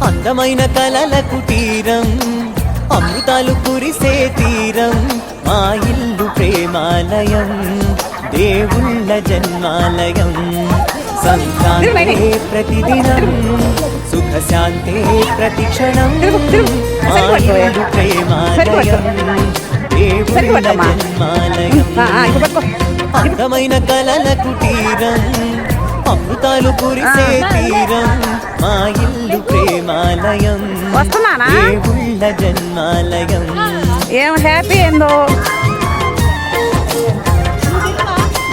అందమైన కలల కుటీరం అమృతాలు కురిసే తీరం మా ఇల్లు ప్రేమాలయం దేవుళ్ళ జన్మాలయం సంక్రాంతి ప్రతిదినం సుఖ శాంతి ప్రతిక్షణం మా ఇల్లు ప్రేమాలయం దేవుళ్ళ జన్మాలయం అందమైన కలల కుటీరం అమృతాలు కురిసే తీరం మా ఇల్లు ప్రేమాలయం దేవుళ్ళ జన్మాలయం. ఏం హ్యాపీ ఏందో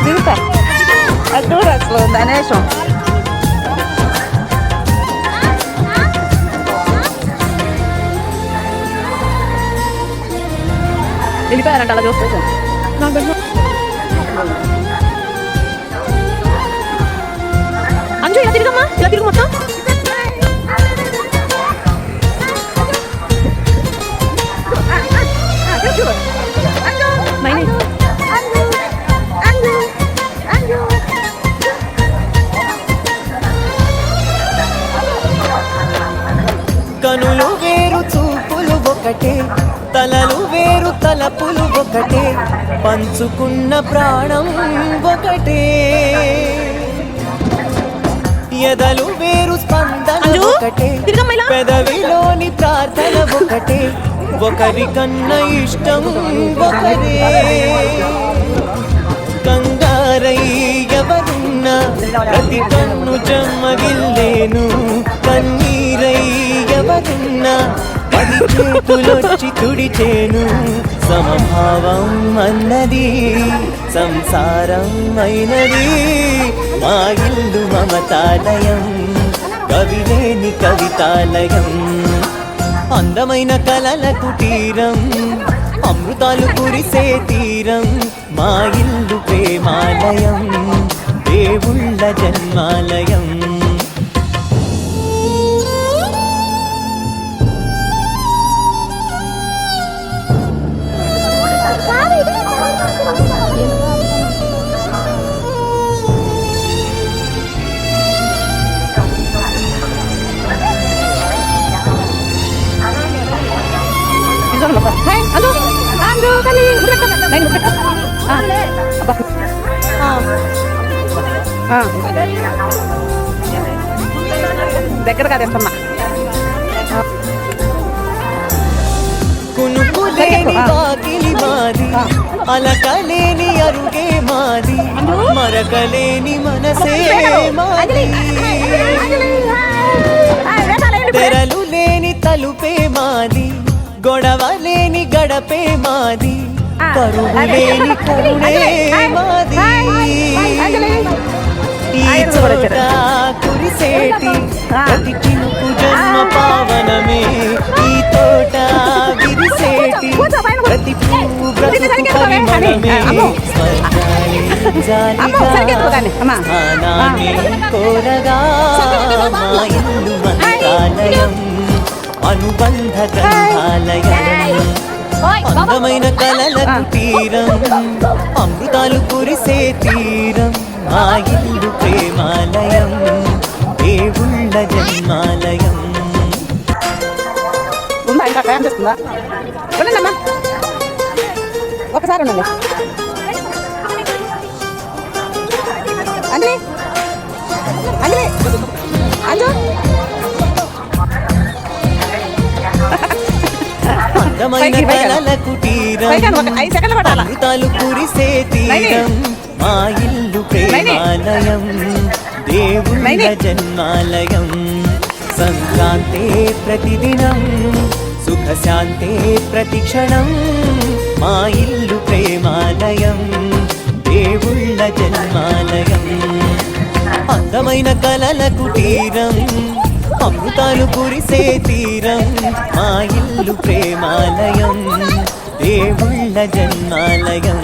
దిగుతా చూడు అసలు ధనేశం వెళ్ళిపోయారంట అలా చూస్తే అంజు ఇలా తిరుగమ్మా ఇలా తిరుగు మొత్తం కనులు వేరు చూపులు ఒకటే తలలు వేరు తలపులు ఒకటే పంచుకున్న ప్రాణం ఒకటే ఎదలు వేరు స్పందన ఒకటే పెదవిలోని ప్రార్థన ఒకటే ఒకరికన్నా ఇష్టం ఒకరే కంగారై ఎవరున్నా ప్రతి కన్ను జమ్మగిల్లేను కన్నీరై ఎవరున్నా పది చేతులొచ్చి తుడిచేను సమభావం అన్నది సంసారం అయినది మా ఇల్లు మమతాలయం కవిలేని కవితాలయం అందమైన కలల కుటీరం అమృతాలు కురిసే తీరం మా ఇల్లు ప్రేమాలయం దేవుళ్ళ జన్మాలయం. దగ్గరగా తెస్తున్నా కునుకులేని వాకిలి మాది అలకలేని అరుగే మాది మరకలేని మనసే మాది తెరలు లేని తలుపే మాది గొడవ లేని గడపే మాది కరువు లేని కరుణే మాది ఈ చోట కురిసేటి ప్రతి చినుకు జన్మ పావనమే ఈ తోట విరిసేటి ప్రతి పువ్వు బ్రతుకు పరిమళమే స్వర్గాలే జాలిగా స్థానాన్ని కోరగా మా ఇల్లు మంత్రాలయం అనుబంధ గ్రంథాలయం అందమైన కలల కుటీరం అమృతాలు కురిసే తీరం మా ఇల్లు ప్రేమాలయం దేవుళ్ళ జన్మాలయం. ఉందా ఇంకా టైం చేస్తుందా ఉండండమ్మా ఒకసారి ఉండండి అంజలి అంజలి అంజు అందమైన కలల కుటీరం అమృతాలు కురిసే తీరం మా ఇల్లు ప్రేమాలయం దేవుళ్ళ జన్మాలయం సంక్రాంతే ప్రతిదినం సుఖ శాంతే ప్రతిక్షణం మా ఇల్లు ప్రేమాలయం దేవుళ్ళ జన్మాలయం అందమైన కలల కుటీరం అమృతాలు కురిసే తీరం మా ఇల్లు ప్రేమాలయం దేవుళ్ళ జన్మాలయం.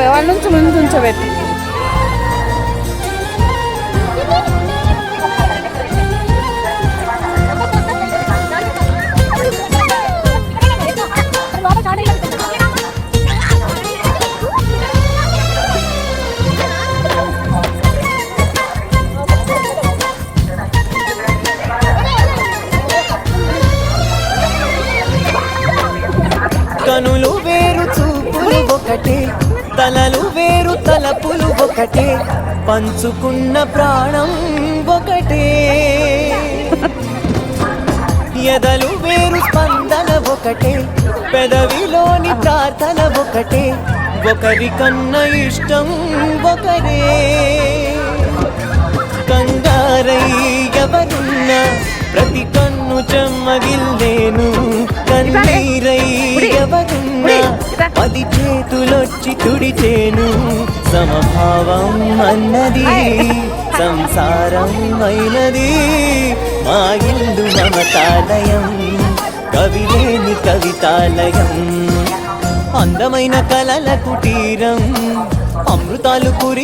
వాళ్ళ నుంచి ముందు ఉంచోబెట్టి తలలు వేరు తలపులు ఒకటే, పంచుకున్న ప్రాణం ఒకటే. ఎదలు వేరు స్పందన ఒకటే, పెదవిలోని ప్రార్థన ఒకటే, ఒకరికన్నా ఇష్టం ఒకరే. కంగారై ఎవరున్నా ప్రతి కన్ను చెమ్మగిల్లేను, కన్నీరై ఎవరున్నా 10 చేతులొచ్చి తుడిచేను. సమభావం అన్నది సంసారం అయినది, మా ఇల్లు మమతాలయం, కవిలేని కవితాలయం. అందమైన కలల కుటీరం, అమృతాలు కురి